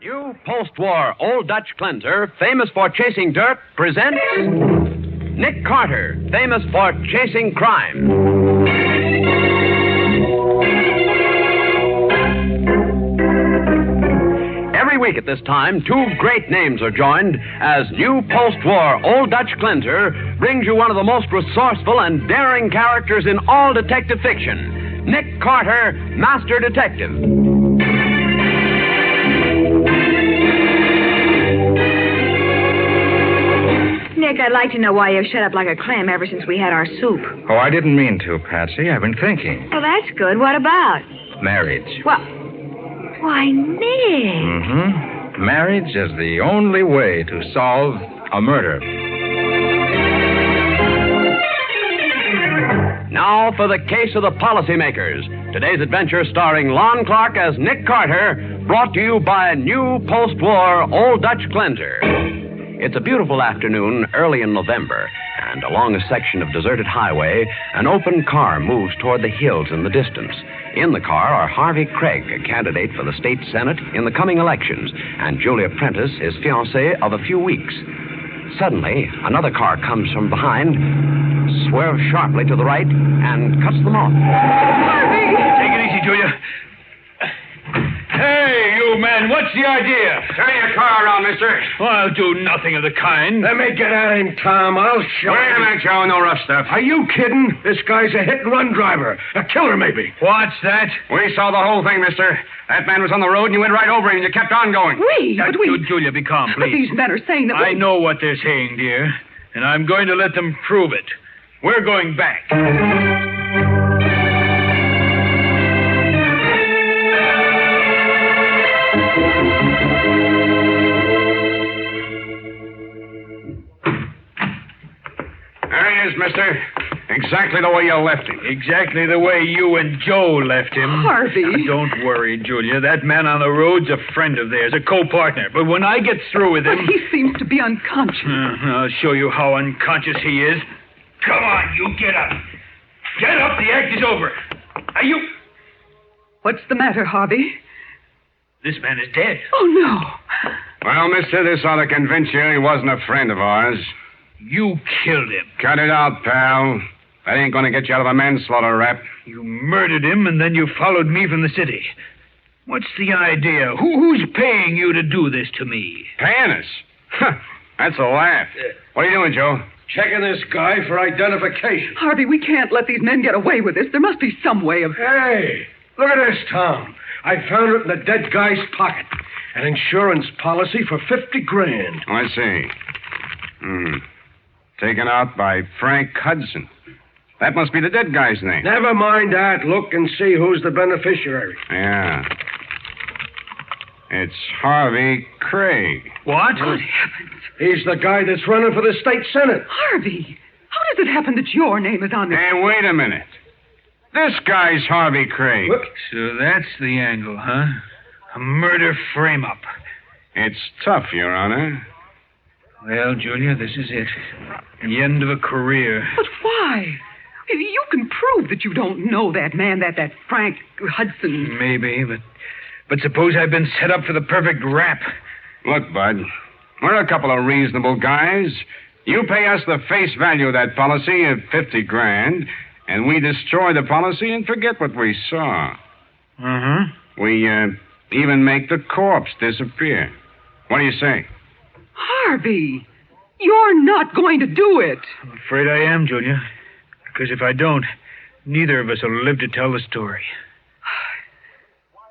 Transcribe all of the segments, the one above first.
New post-war Old Dutch cleanser, famous for chasing dirt, presents Nick Carter, famous for chasing crime. Every week at this time, two great names are joined as new post-war Old Dutch cleanser brings you one of the most resourceful and daring characters in all detective fiction, Nick Carter, Master Detective. Nick, I'd like to know why you've shut up like a clam ever since we had our soup. Oh, I didn't mean to, Patsy. I've been thinking. Well, that's good. What about? Marriage. What? Why, Nick. Mm-hmm. Marriage is the only way to solve a murder. Now for the case of the policymakers. Today's adventure starring Lon Clark as Nick Carter, brought to you by new post-war Old Dutch cleanser. It's a beautiful afternoon early in November, and along a section of deserted highway, an open car moves toward the hills in the distance. In the car are Harvey Craig, a candidate for the state senate in the coming elections, and Julia Prentice, his fiancée of a few weeks. Suddenly, another car comes from behind, swerves sharply to the right, and cuts them off. Harvey! Take it easy, Julia. Hey, you man, what's the idea? Turn your car around, mister. Well, I'll do nothing of the kind. Let me get at him, Tom. I'll show Wait him. a minute, Joe. No rough stuff. Are you kidding? This guy's a hit-and-run driver. A killer, maybe. What's that? We saw the whole thing, mister. That man was on the road, and you went right over him, and you kept on going. Julia, be calm, please. But these men are saying that I know what they're saying, dear, and I'm going to let them prove it. We're going back. There he is, mister. Exactly the way you left him. Exactly the way you and Joe left him. Harvey. Now, don't worry, Julia. That man on the road's a friend of theirs, a co-partner. But when I get through with him... But he seems to be unconscious. I'll show you how unconscious he is. Come on, you get up. Get up, the act is over. Are you... What's the matter, Harvey? This man is dead. Oh, no. Well, mister, this ought to convince you he wasn't a friend of ours. You killed him. Cut it out, pal. That ain't going to get you out of a manslaughter rap. You murdered him, and then you followed me from the city. What's the idea? Who's paying you to do this to me? Paying us? That's a laugh. What are you doing, Joe? Checking this guy for identification. Harvey, we can't let these men get away with this. There must be some way of... Hey, look at this, Tom. I found it in the dead guy's pocket. An insurance policy for $50,000. I see. Taken out by Frank Hudson. That must be the dead guy's name. Never mind that. Look and see who's the beneficiary. Yeah. It's Harvey Craig. What? Good heavens. He's the guy that's running for the state senate. Harvey, how does it happen that your name is on this? Hey, wait a minute. This guy's Harvey Craig. Look. So that's the angle, huh? A murder frame-up. It's tough, Your Honor. Well, Julia, this is it. The end of a career. But why? You can prove that you don't know that man, that Frank Hudson. Maybe, but suppose I've been set up for the perfect rap. Look, Bud, we're a couple of reasonable guys. You pay us the face value of that policy of $50,000, and we destroy the policy and forget what we saw. Uh-huh. We even make the corpse disappear. What do you say? Harvey, you're not going to do it. I'm afraid I am, Julia. Because if I don't, neither of us will live to tell the story.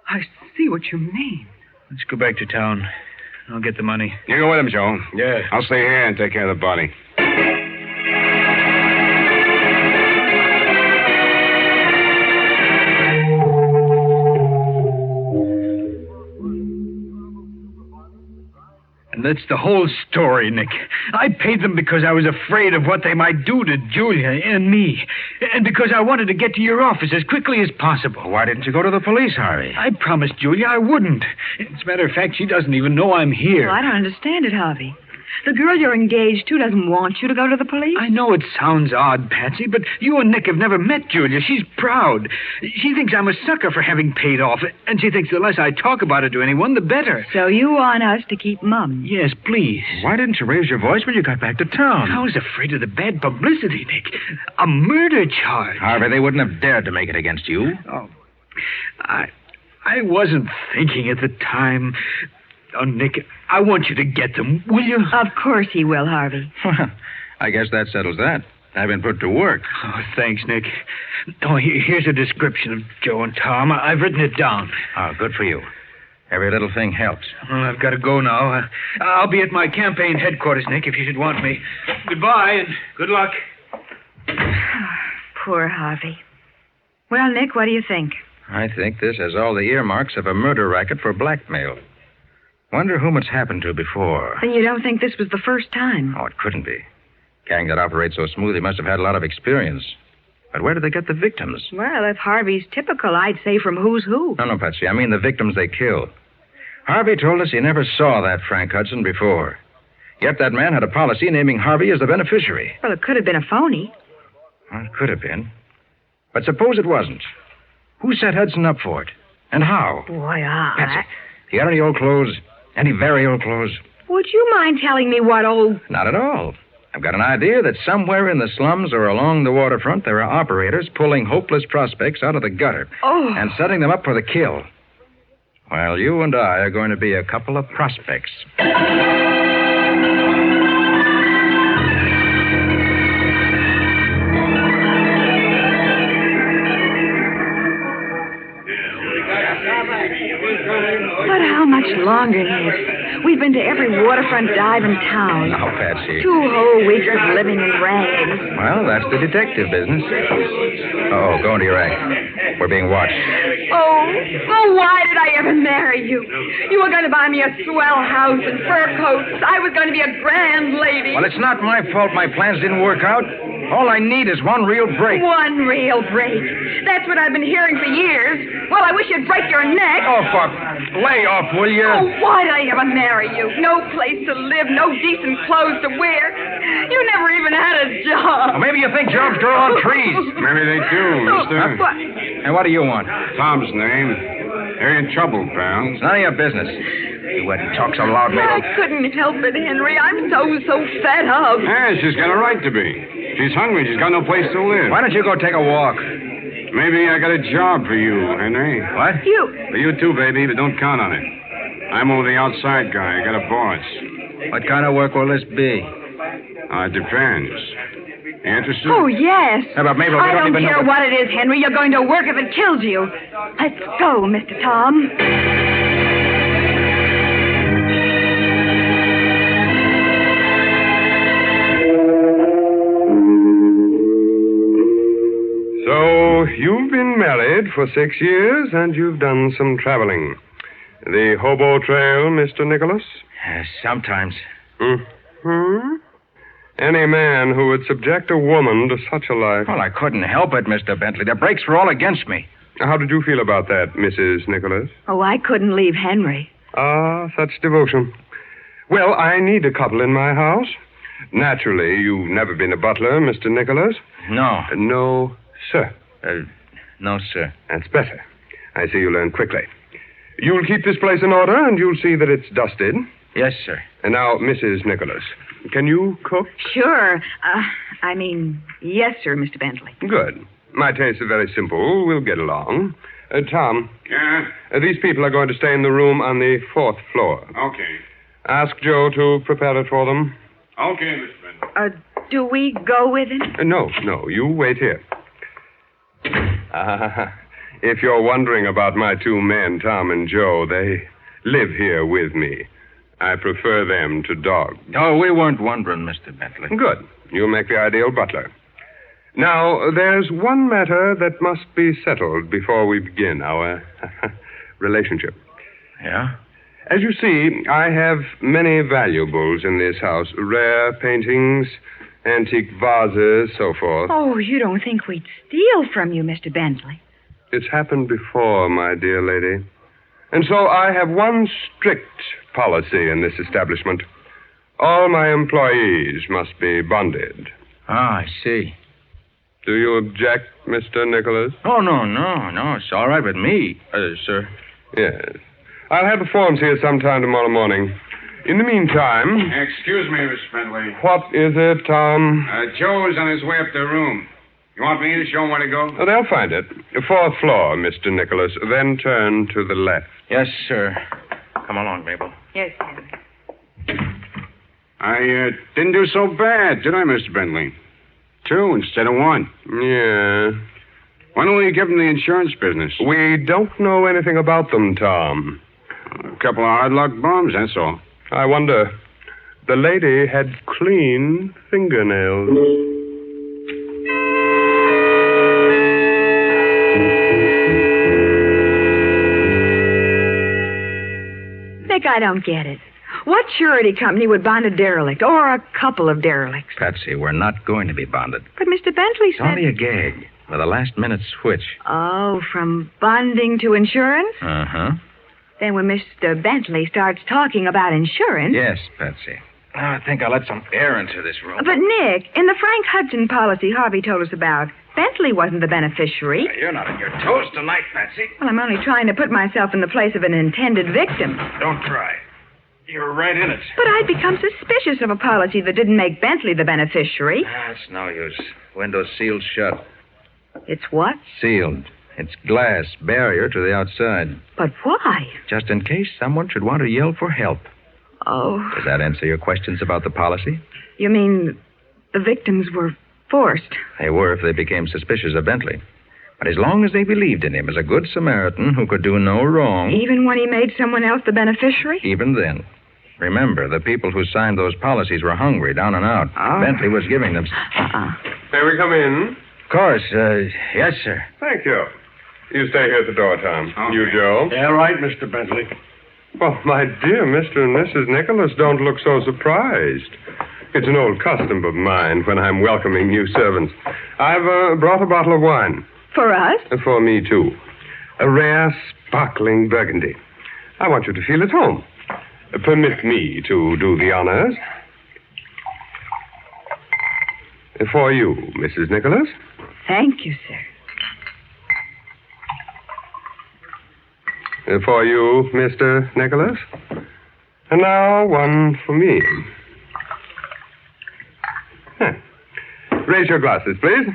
I see what you mean. Let's go back to town. I'll get the money. You go with him, Joe. Yeah. I'll stay here and take care of the body. And that's the whole story, Nick. I paid them because I was afraid of what they might do to Julia and me. And because I wanted to get to your office as quickly as possible. Why didn't you go to the police, Harvey? I promised Julia I wouldn't. As a matter of fact, she doesn't even know I'm here. Well, I don't understand it, Harvey. The girl you're engaged to doesn't want you to go to the police. I know it sounds odd, Patsy, but you and Nick have never met Julia. She's proud. She thinks I'm a sucker for having paid off, and she thinks the less I talk about it to anyone, the better. So you want us to keep mum? Yes, please. Why didn't you raise your voice when you got back to town? I was afraid of the bad publicity, Nick. A murder charge. Harvey, they wouldn't have dared to make it against you. Oh, I wasn't thinking at the time. Oh, Nick, I want you to get them, will you? Of course he will, Harvey. Well, I guess that settles that. I've been put to work. Oh, thanks, Nick. Oh, here's a description of Joe and Tom. I've written it down. Oh, good for you. Every little thing helps. Well, I've got to go now. I'll be at my campaign headquarters, Nick, if you should want me. Goodbye, and good luck. Poor Harvey. Well, Nick, what do you think? I think this has all the earmarks of a murder racket for blackmail. Wonder whom it's happened to before. Then you don't think this was the first time? Oh, it couldn't be. Gang that operates so smooth, he must have had a lot of experience. But where did they get the victims? Well, if Harvey's typical, I'd say from who's who. No, Patsy. I mean the victims they killed. Harvey told us he never saw that Frank Hudson before. Yet that man had a policy naming Harvey as the beneficiary. Well, it could have been a phony. Well, it could have been. But suppose it wasn't. Who set Hudson up for it? And how? Boy, Patsy, you got any old clothes? Any very old clothes? Would you mind telling me what old... Not at all. I've got an idea that somewhere in the slums or along the waterfront there are operators pulling hopeless prospects out of the gutter and setting them up for the kill. Well, you and I are going to be a couple of prospects. But how much longer, Nick? We've been to every waterfront dive in town. Oh, Patsy. 2 whole weeks of living in rags. Well, that's the detective business. Oh, go into your act. We're being watched. Oh, why did I ever marry you? You were going to buy me a swell house and fur coats. I was going to be a grand lady. Well, it's not my fault my plans didn't work out. All I need is one real break. One real break. That's what I've been hearing for years. Well, I wish you'd break your neck. Oh, fuck. Lay off, will you? Oh, why did I ever marry you? No place to live, no decent clothes to wear. You never even had a job. Well, maybe you think jobs grow on trees. Maybe they do, mister. What? And what do you want? Tom's name. You're in trouble, pal. It's none of your business. You wouldn't talk so loud, I Mabel. couldn't help it, Henry. I'm so fed up. Yeah, she's got a right to be. She's hungry. She's got no place to live. Why don't you go take a walk? Maybe I got a job for you, Henry. What? For you too, baby, but don't count on it. I'm over the outside guy. I got a boss. What kind of work will this be? It depends. You interested? Oh, yes. How about Mabel? We I don't even care know what it is, Henry. You're going to work if it kills you. Let's go, Mr. Tom. So, you've been married for 6 years, and you've done some traveling. The hobo trail, Mr. Nicholas? Sometimes. Hmm? Any man who would subject a woman to such a life. Well, I couldn't help it, Mr. Bentley. The breaks were all against me. How did you feel about that, Mrs. Nicholas? Oh, I couldn't leave Henry. Ah, such devotion. Well, I need a couple in my house. Naturally, you've never been a butler, Mr. Nicholas. No. No, sir. No, sir. That's better. I see you learn quickly. You'll keep this place in order, and you'll see that it's dusted. Yes, sir. And now, Mrs. Nicholas, can you cook? Sure. Yes, sir, Mr. Bentley. Good. My tastes are very simple. We'll get along. Tom. Yeah? These people are going to stay in the room on the 4th floor. Okay. Ask Joe to prepare it for them. Okay, Mr. Bentley. Do we go with him? No. You wait here. If you're wondering about my 2 men, Tom and Joe, they live here with me. I prefer them to dogs. Oh, we weren't wondering, Mr. Bentley. Good. You'll make the ideal butler. Now, there's one matter that must be settled before we begin our relationship. Yeah? As you see, I have many valuables in this house. Rare paintings, antique vases, so forth. Oh, you don't think we'd steal from you, Mr. Bentley? It's happened before, my dear lady. And so I have one strict policy in this establishment. All my employees must be bonded. Ah, I see. Do you object, Mr. Nicholas? Oh, no. It's all right with me, sir. Yes. I'll have the forms here sometime tomorrow morning. In the meantime... Excuse me, Miss Bentley. What is it, Tom? Joe's on his way up the room. You want me to show him where to go? Oh, they'll find it. Fourth floor, Mr. Nicholas. Then turn to the left. Yes, sir. Come along, Mabel. Yes, Henry. I didn't do so bad, did I, Mr. Bentley? 2 instead of 1. Yeah. Why don't we give him the insurance business? We don't know anything about them, Tom. A couple of hard luck bums, that's all. I wonder. The lady had clean fingernails. Nick, I don't get it. What surety company would bond a derelict or a couple of derelicts? Patsy, we're not going to be bonded. But Mr. Bentley It's said... only a gag with a last-minute switch. Oh, from bonding to insurance? Uh-huh. Then when Mr. Bentley starts talking about insurance... Yes, Patsy. Now, I think I'll let some air into this room. But, Nick, in the Frank Hudson policy Harvey told us about, Bentley wasn't the beneficiary. You're not on your toes tonight, Patsy. Well, I'm only trying to put myself in the place of an intended victim. Don't try. You're right in it. But I'd become suspicious of a policy that didn't make Bentley the beneficiary. It's no use. Window's sealed shut. It's what? Sealed. It's glass, barrier to the outside. But why? Just in case someone should want to yell for help. Oh. Does that answer your questions about the policy? You mean the victims were forced? They were if they became suspicious of Bentley. But as long as they believed in him as a good Samaritan who could do no wrong... Even when he made someone else the beneficiary? Even then. Remember, the people who signed those policies were hungry, down and out. Oh. Bentley was giving them... May we come in? Of course. Yes, sir. Thank you. You stay here at the door, Tom. Okay. You, Joe? Yeah, right, Mr. Bentley. Well, my dear Mr. and Mrs. Nicholas, don't look so surprised. It's an old custom of mine when I'm welcoming new servants. I've brought a bottle of wine. For us? For me, too. A rare, sparkling Burgundy. I want you to feel at home. Permit me to do the honors. For you, Mrs. Nicholas. Thank you, sir. For you, Mr. Nicholas. And now one for me. Raise your glasses, please.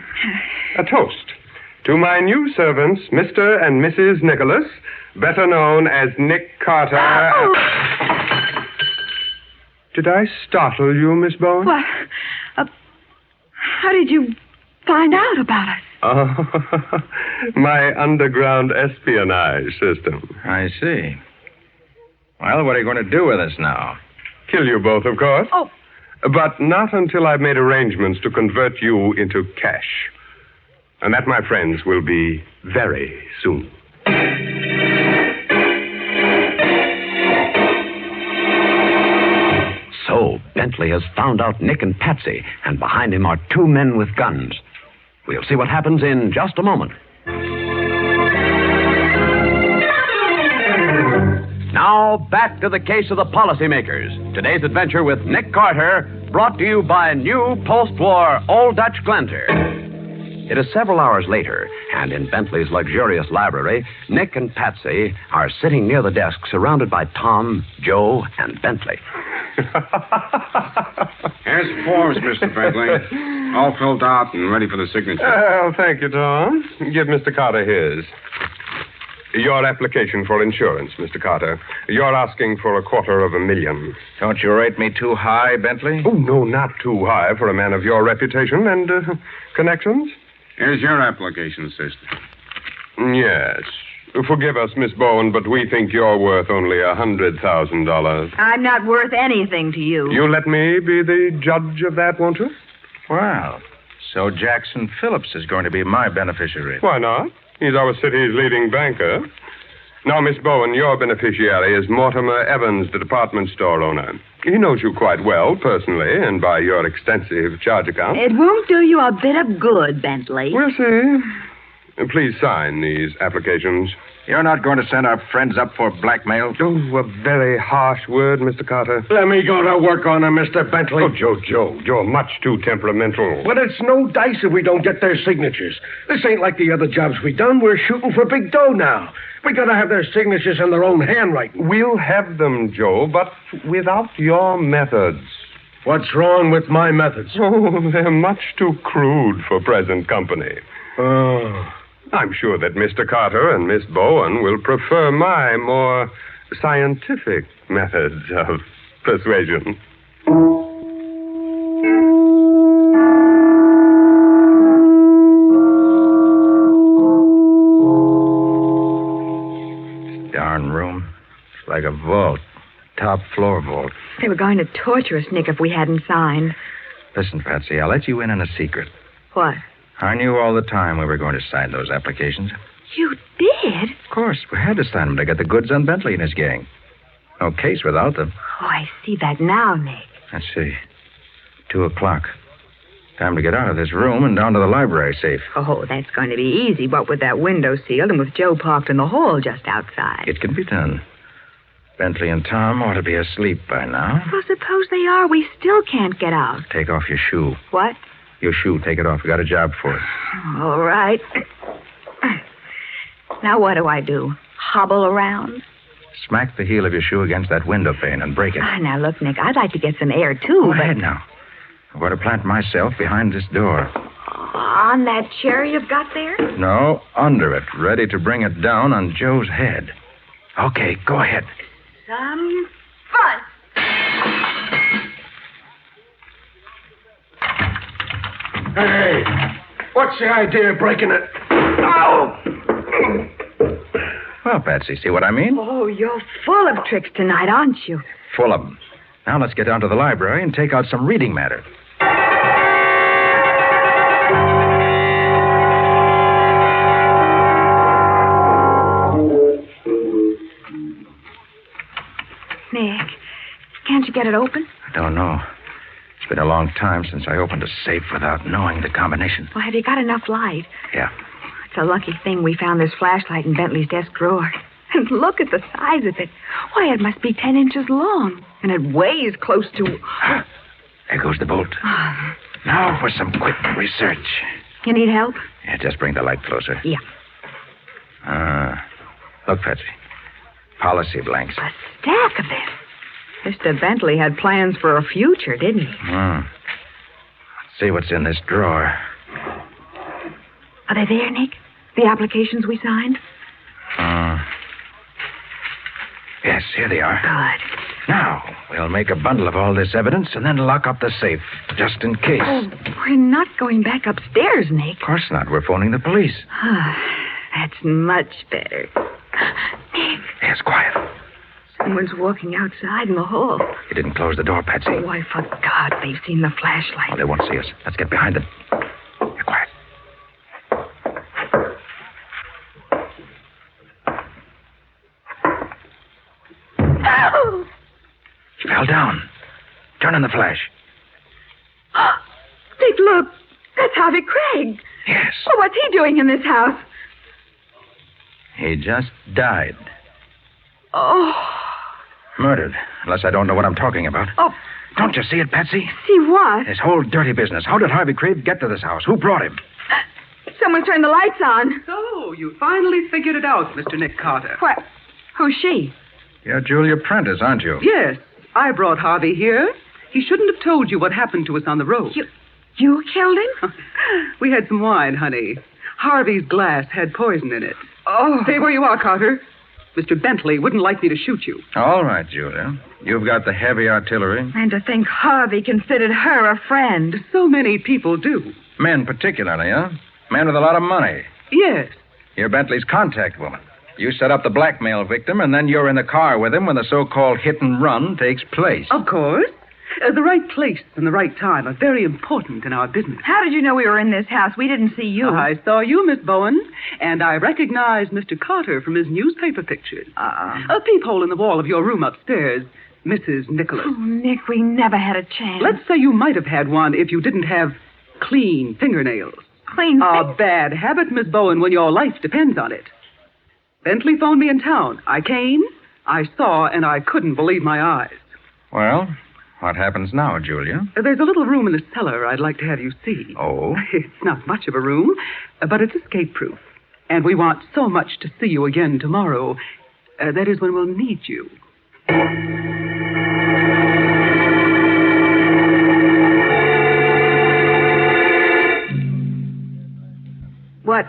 A toast to my new servants, Mr. and Mrs. Nicholas, better known as Nick Carter. Oh. Did I startle you, Miss Bowen? What? How did you find out about us? Oh, my underground espionage system. I see. Well, what are you going to do with us now? Kill you both, of course. Oh. But not until I've made arrangements to convert you into cash. And that, my friends, will be very soon. So, Bentley has found out Nick and Patsy, and behind him are 2 men with guns. We'll see what happens in just a moment. Now, back to the case of the policymakers. Today's adventure with Nick Carter, brought to you by new post-war Old Dutch Cleanser. It is several hours later, and in Bentley's luxurious library, Nick and Patsy are sitting near the desk, surrounded by Tom, Joe, and Bentley. Here's the forms, Mr. Bentley. All filled out and ready for the signature. Well, thank you, Tom. Give Mr. Carter his. Your application for insurance, Mr. Carter. You're asking for $250,000. Don't you rate me too high, Bentley? Oh, no, not too high for a man of your reputation and connections. Here's your application, sister. Yes. Forgive us, Miss Bowen, but we think you're worth only $100,000. I'm not worth anything to you. You let me be the judge of that, won't you? Well, so Jackson Phillips is going to be my beneficiary. Why not? He's our city's leading banker. Now, Miss Bowen, your beneficiary is Mortimer Evans, the department store owner. He knows you quite well, personally, and by your extensive charge account. It won't do you a bit of good, Bentley. We'll see. Please sign these applications. You're not going to send our friends up for blackmail? Oh, a very harsh word, Mr. Carter. Let me go to work on them, Mr. Bentley. Oh, Joe, you're much too temperamental. But it's no dice if we don't get their signatures. This ain't like the other jobs we done. We're shooting for big dough now. We gotta have their signatures in their own handwriting. We'll have them, Joe, but without your methods. What's wrong with my methods? Oh, they're much too crude for present company. Oh. I'm sure that Mr. Carter and Miss Bowen will prefer my more scientific methods of persuasion. Darn room. It's like a vault. Top floor vault. They were going to torture us, Nick, if we hadn't signed. Listen, Patsy, I'll let you in on a secret. What? I knew all the time we were going to sign those applications. You did? Of course, we had to sign them to get the goods on Bentley and his gang. No case without them. Oh, I see that now, Nick. Let's see. 2:00. Time to get out of this room and down to the library safe. Oh, that's going to be easy, what with that window sealed and with Joe parked in the hall just outside. It can be done. Bentley and Tom ought to be asleep by now. Well, suppose they are. We still can't get out. Take off your shoe. What? Your shoe, take it off. We got a job for it. All right. Now what do I do? Hobble around? Smack the heel of your shoe against that window pane and break it. Now, look, Nick, I'd like to get some air, too. Go ahead now. I'm going to plant myself behind this door. On that chair you've got there? No, under it, ready to bring it down on Joe's head. Okay, go ahead. Some fun. Hey, what's the idea of breaking it? Ow! Well, Patsy, see what I mean? Oh, you're full of tricks tonight, aren't you? Full of them. Now let's get down to the library and take out some reading matter. Nick, can't you get it open? I don't know. It's been a long time since I opened a safe without knowing the combination. Well, have you got enough light? Yeah. It's a lucky thing we found this flashlight in Bentley's desk drawer. And look at the size of it. Why, it must be 10 inches long. And it weighs close to... There goes the bolt. Now for some quick research. You need help? Yeah, just bring the light closer. Yeah. Look, Patsy. Policy blanks. A stack of them. Mr. Bentley had plans for a future, didn't he? Let's see what's in this drawer. Are they there, Nick? The applications we signed? Yes, here they are. Good. Now, we'll make a bundle of all this evidence and then lock up the safe, just in case. Oh, we're not going back upstairs, Nick. Of course not. We're phoning the police. That's much better. Nick. Yes, quiet. Someone's walking outside in the hall. You didn't close the door, Patsy. Oh, I forgot. They've seen the flashlight. Oh, they won't see us. Let's get behind them. You're quiet. Oh! She fell down. Turn on the flash. Nick, look. That's Harvey Craig. Yes. Oh, what's he doing in this house? He just died. Oh. Murdered. Unless I don't know what I'm talking about. Oh. Don't you see it, Patsy? See what? This whole dirty business. How did Harvey Craig get to this house? Who brought him? Someone turned the lights on. So, you finally figured it out, Mr. Nick Carter. What? Who's she? You're Julia Prentice, aren't you? Yes, I brought Harvey here. He shouldn't have told you what happened to us on the road. You killed him? We had some wine, honey. Harvey's glass had poison in it. Oh. Stay where you are, Carter. Mr. Bentley wouldn't like me to shoot you. All right, Julia. You've got the heavy artillery. And to think Harvey considered her a friend. So many people do. Men particularly, huh? Men with a lot of money. Yes. You're Bentley's contact woman. You set up the blackmail victim, and then you're in the car with him when the so-called hit and run takes place. Of course. The right place and the right time are very important in our business. How did you know we were in this house? We didn't see you. I saw you, Miss Bowen, and I recognized Mr. Carter from his newspaper pictures. A peephole in the wall of your room upstairs, Mrs. Nicholas. Oh, Nick, we never had a chance. Let's say you might have had one if you didn't have clean fingernails. clean A things. bad habit, Miss Bowen, when your life depends on it. Bentley phoned me in town. I came, I saw, and I couldn't believe my eyes. Well, what happens now, Julia? There's a little room in the cellar I'd like to have you see. Oh? It's not much of a room, but it's escape-proof. And we want so much to see you again tomorrow. That is when we'll need you. What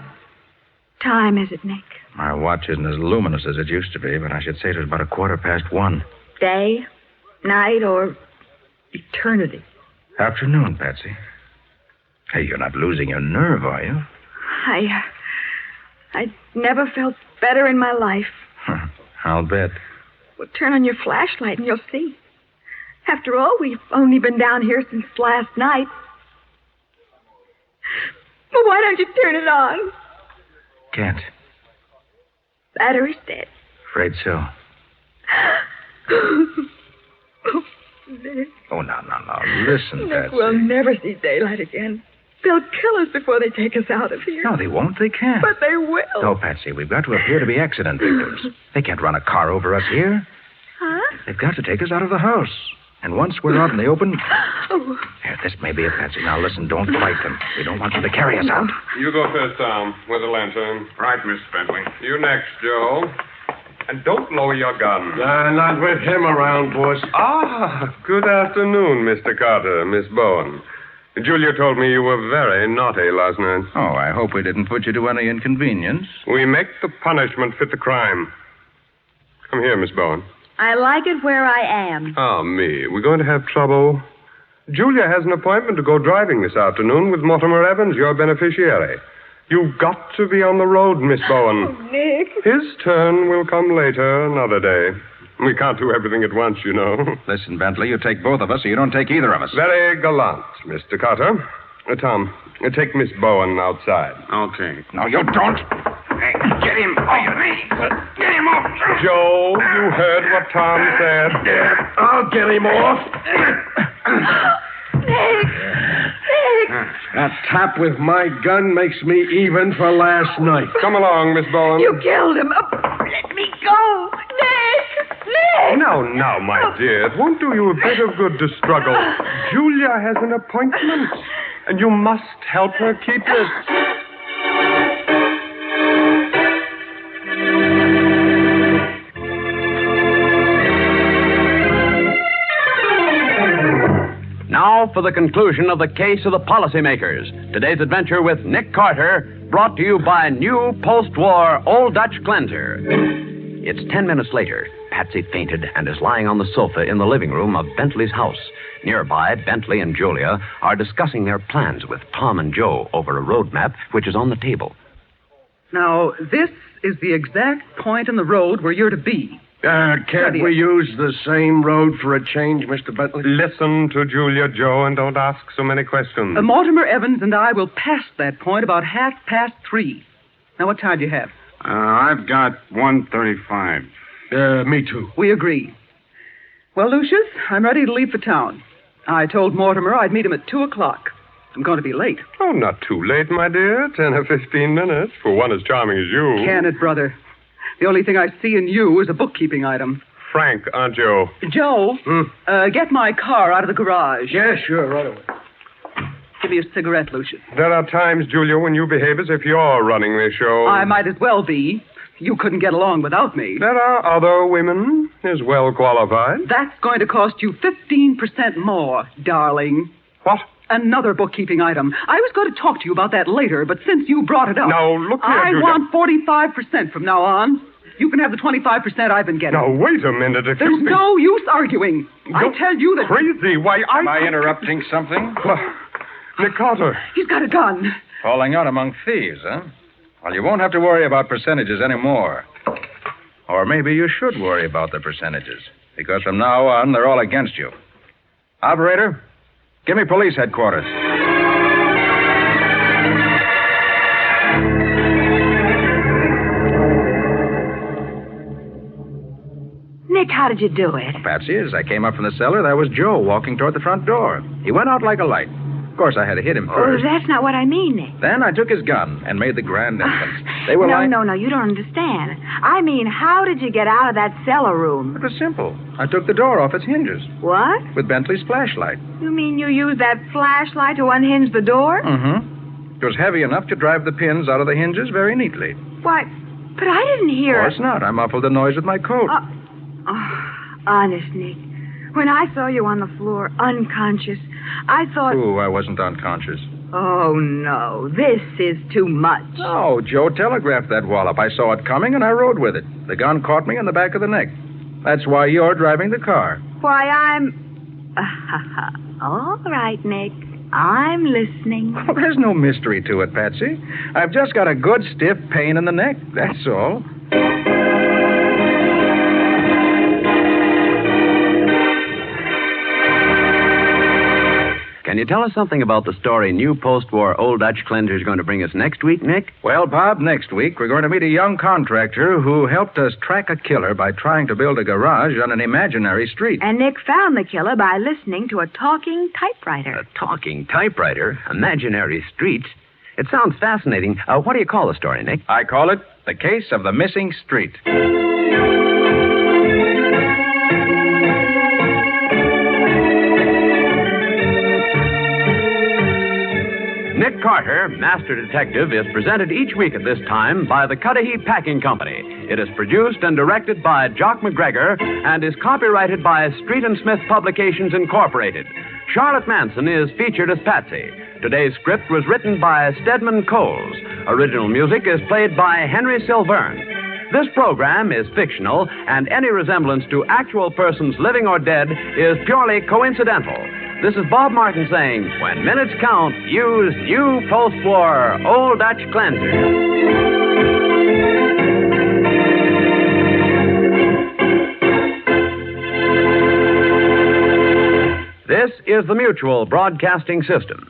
time is it, Nick? My watch isn't as luminous as it used to be, but I should say it was about 1:15. Day, night, or eternity? Afternoon, Patsy. Hey, you're not losing your nerve, are you? I never felt better in my life. I'll bet. Well, turn on your flashlight and you'll see. After all, we've only been down here since last night. Well, why don't you turn it on? Can't. Battery's dead. Afraid so. Nick, Oh, no. Listen, Nick, Patsy. we'll never see daylight again. They'll kill us before they take us out of here. No, they won't. They can't. But they will. No, Patsy, we've got to appear to be accident victims. They can't run a car over us here. Huh? They've got to take us out of the house. And once we're out in the open... Oh. Here, this may be it, Patsy. Now, listen, don't fight them. We don't want them to carry us out. You go first, Tom, with the lantern. Right, Miss Bentley. You next, Joe. And don't lower your gun. Not with him around, boss. Ah, good afternoon, Mr. Carter, Miss Bowen. Julia told me you were very naughty last night. Oh, I hope we didn't put you to any inconvenience. We make the punishment fit the crime. Come here, Miss Bowen. I like it where I am. Ah, me. We're going to have trouble. Julia has an appointment to go driving this afternoon with Mortimer Evans, your beneficiary. You've got to be on the road, Miss Bowen. Oh, Nick. His turn will come later, another day. We can't do everything at once, you know. Listen, Bentley, you take both of us or you don't take either of us. Very gallant, Mr. Carter. Tom, take Miss Bowen outside. Okay. No, you don't. Hey, get him off me. Get him off. Joe, you heard what Tom said. I'll get him off. Nick. That tap with my gun makes me even for last night. Come along, Miss Bowen. You killed him. Oh, let me go. Nick. Nick. Now, my dear. It won't do you a bit of good to struggle. Julia has an appointment, and you must help her keep it. Now for the conclusion of the case of the policymakers. Today's adventure with Nick Carter, brought to you by new post-war Old Dutch Cleanser. It's 10 minutes later. Patsy fainted and is lying on the sofa in the living room of Bentley's house. Nearby, Bentley and Julia are discussing their plans with Tom and Joe over a road map which is on the table. Now, this is the exact point in the road where you're to be. Can't we use the same road for a change, Mr. Bentley? Listen to Julia, Joe, and don't ask so many questions. Mortimer Evans and I will pass that point about 3:30. Now, what time do you have? I've got 1:35. Me too. We agree. Well, Lucius, I'm ready to leave for town. I told Mortimer I'd meet him at 2 o'clock. I'm going to be late. Oh, not too late, my dear. 10 or 15 minutes for one as charming as you. Can it, brother? The only thing I see in you is a bookkeeping item. Frank, aren't you? Joe, get my car out of the garage. Yeah, sure, right away. Give me a cigarette, Lucius. There are times, Julia, when you behave as if you're running the show. I might as well be. You couldn't get along without me. There are other women as well qualified. That's going to cost you 15% more, darling. What? Another bookkeeping item. I was going to talk to you about that later, but since you brought it up... Now, look here, I Julia. want 45% from now on. You can have the 25% I've been getting. Now, wait a minute. If There's you think... no use arguing. I You're tell you that... Crazy. Why, Am I interrupting something? Nick Carter. He's got a gun. Falling out among thieves, huh? Well, you won't have to worry about percentages anymore. Or maybe you should worry about the percentages. Because from now on, they're all against you. Operator, give me police headquarters. Nick, how did you do it? Patsy, as I came up from the cellar, there was Joe walking toward the front door. He went out like a light. Of course, I had to hit him Oh, first. that's not what I mean, Nick. Then I took his gun and made the grand entrance. They were No, you don't understand. I mean, how did you get out of that cellar room? It was simple. I took the door off its hinges What? with Bentley's flashlight. You mean you used that flashlight to unhinge the door? Mm-hmm. It was heavy enough to drive the pins out of the hinges very neatly. Why, but I didn't hear Of course not. I muffled the noise with my coat. Honest, Nick. When I saw you on the floor, unconscious, I thought... Ooh, I wasn't unconscious. Oh, no. This is too much. Oh, Joe telegraphed that wallop. I saw it coming, and I rode with it. The gun caught me in the back of the neck. That's why you're driving the car. Why, I'm... All right, Nick. I'm listening. Well, there's no mystery to it, Patsy. I've just got a good stiff pain in the neck, that's all. Can you tell us something about the story new post-war Old Dutch Cleanser is going to bring us next week, Nick? Well, Bob, next week we're going to meet a young contractor who helped us track a killer by trying to build a garage on an imaginary street. And Nick found the killer by listening to a talking typewriter. A talking typewriter? Imaginary streets? It sounds fascinating. What do you call the story, Nick? I call it The Case of the Missing Street. Nick Carter, Master Detective, is presented each week at this time by the Cudahy Packing Company. It is produced and directed by Jock McGregor and is copyrighted by Street and Smith Publications, Incorporated. Charlotte Manson is featured as Patsy. Today's script was written by Stedman Coles. Original music is played by Henry Silverne. This program is fictional, and any resemblance to actual persons living or dead is purely coincidental. This is Bob Martin saying, when minutes count, use new post-war Old Dutch Cleanser. This is the Mutual Broadcasting System.